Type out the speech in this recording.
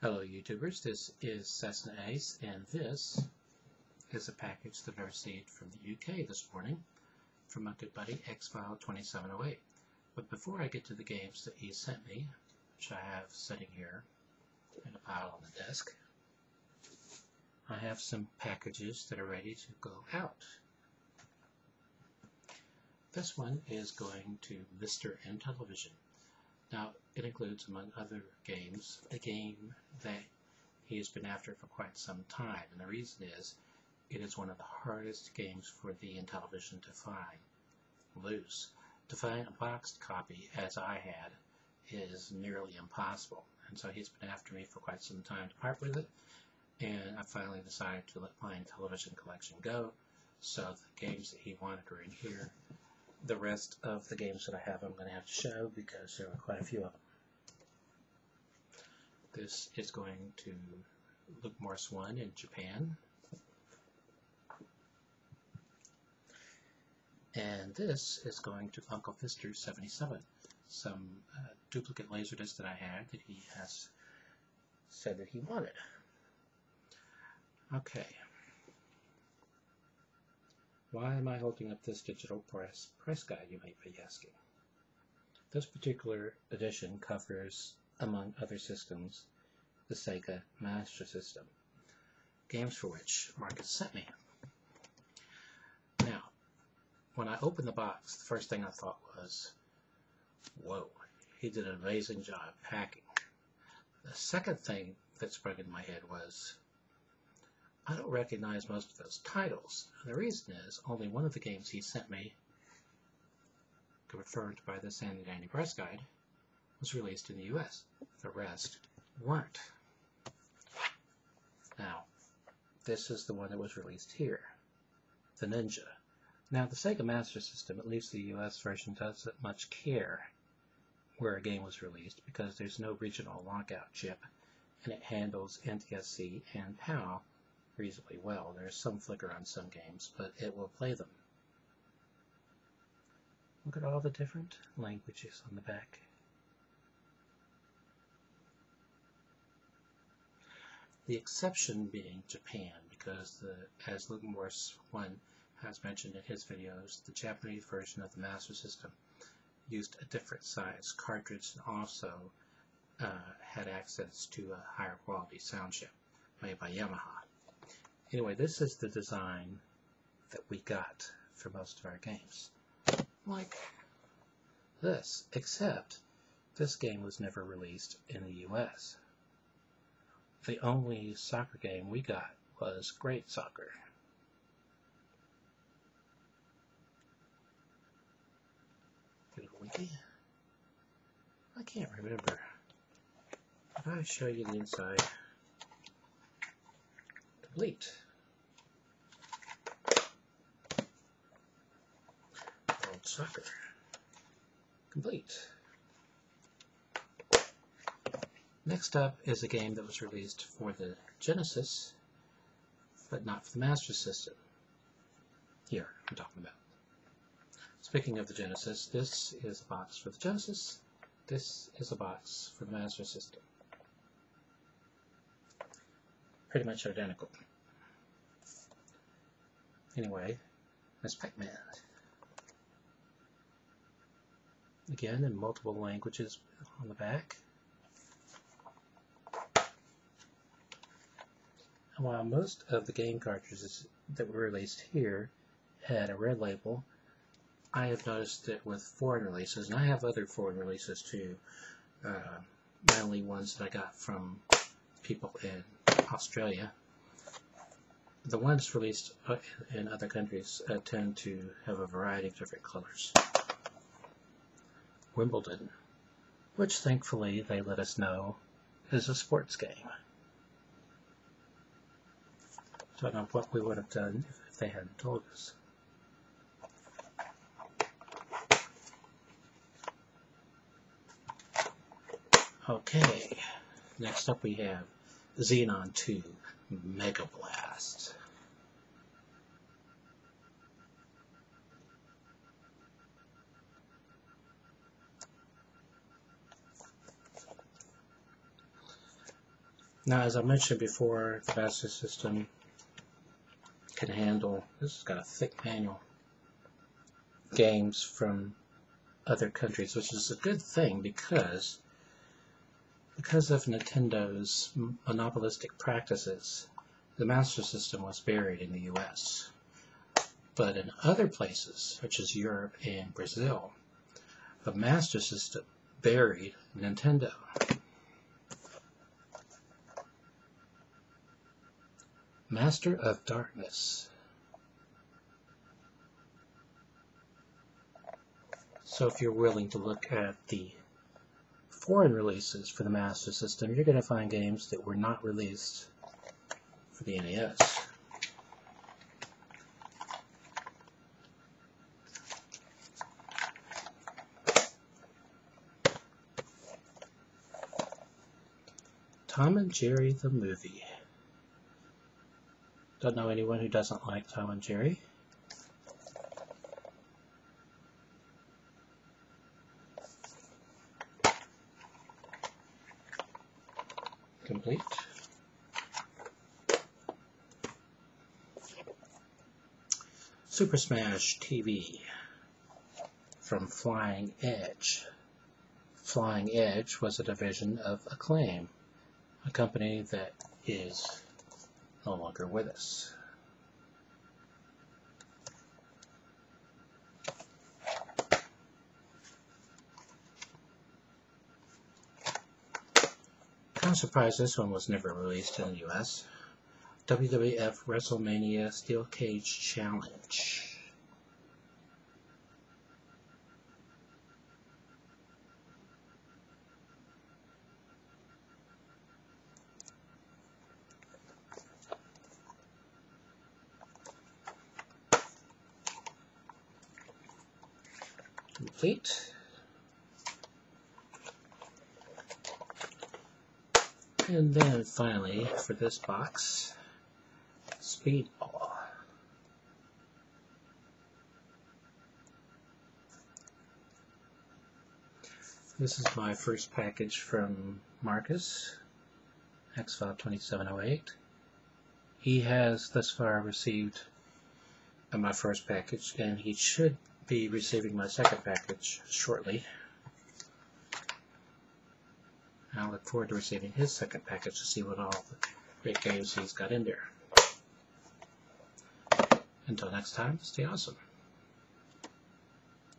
Hello YouTubers, this is Cessnaace, and this is a package that I received from the UK this morning from my good buddy XFile2708. But before I get to the games that he sent me, which I have sitting here in a pile on the desk, I have some packages that are ready to go out. This one is going to misterintellivision. Now, it includes, among other games, a game that he has been after for quite some time, and the reason is it is one of the hardest games for the Intellivision to find loose. To find a boxed copy, as I had, is nearly impossible, and so he's been after me for quite some time to part with it, and I finally decided to let my Intellivision collection go, so the games that he wanted are in here. The rest of the games that I have I'm going to have to show because there are quite a few of them. This is going to Look Morse 1 in Japan. And this is going to Uncle Fister 77, some duplicate Laserdisc that I had that he has said that he wanted. Okay. Why am I holding up this digital press guide, you might be asking? This particular edition covers, among other systems, the Sega Master System, games for which Marcus sent me. Now, when I opened the box, the first thing I thought was, whoa, he did an amazing job packing. The second thing that sprung in my head was, I don't recognize most of those titles. And the reason is, only one of the games he sent me, referred to by this handy dandy press guide, was released in the US. The rest weren't. Now, this is the one that was released here, the Ninja. Now, the Sega Master System, at least the US version, doesn't much care where a game was released because there's no regional lockout chip, and it handles NTSC and PAL reasonably well. There's some flicker on some games, but it will play them. Look at all the different languages on the back. The exception being Japan, because as Look Morse 1 has mentioned in his videos, the Japanese version of the Master System used a different size cartridge and also had access to a higher quality sound chip made by Yamaha. Anyway, this is the design that we got for most of our games. Like this, except this game was never released in the US. The only soccer game we got was Great Soccer. Get a wiki. I can't remember. If I show you the inside, complete. World Soccer. Complete. Next up is a game that was released for the Genesis, but not for the Master System. Here, I'm talking about. Speaking of the Genesis, this is a box for the Genesis. This is a box for the Master System. Pretty much identical. Anyway, Miss Pac-Man. Again, in multiple languages on the back. And while most of the game cartridges that were released here had a red label, I have noticed that with foreign releases, and I have other foreign releases too, mainly ones that I got from people in Australia, the ones released in other countries tend to have a variety of different colors. Wimbledon, which thankfully they let us know is a sports game. So I don't know what we would have done if they hadn't told us. Okay, next up we have Xenon 2 Mega Blast. Now, as I mentioned before, the Master System can handle, this has got a thick manual, games from other countries, which is a good thing because of Nintendo's monopolistic practices, the Master System was buried in the US. But in other places, such as Europe and Brazil, the Master System buried Nintendo. Master of Darkness. So if you're willing to look at the foreign releases for the Master System, you're going to find games that were not released for the NES. Tom and Jerry the movie. Don't know anyone who doesn't like Tom and Jerry. Complete. Super Smash TV from Flying Edge. Flying Edge was a division of Acclaim, a company that is no longer with us. Kind of surprised this one was never released in the US. WWF WrestleMania Steel Cage Challenge. Complete. And then finally, for this box, Speedball. This is my first package from Marcus, XFile2708. He has thus far received my first package, and he should be receiving my second package shortly. I look forward to receiving his second package to see what all the great games he's got in there. Until next time, stay awesome.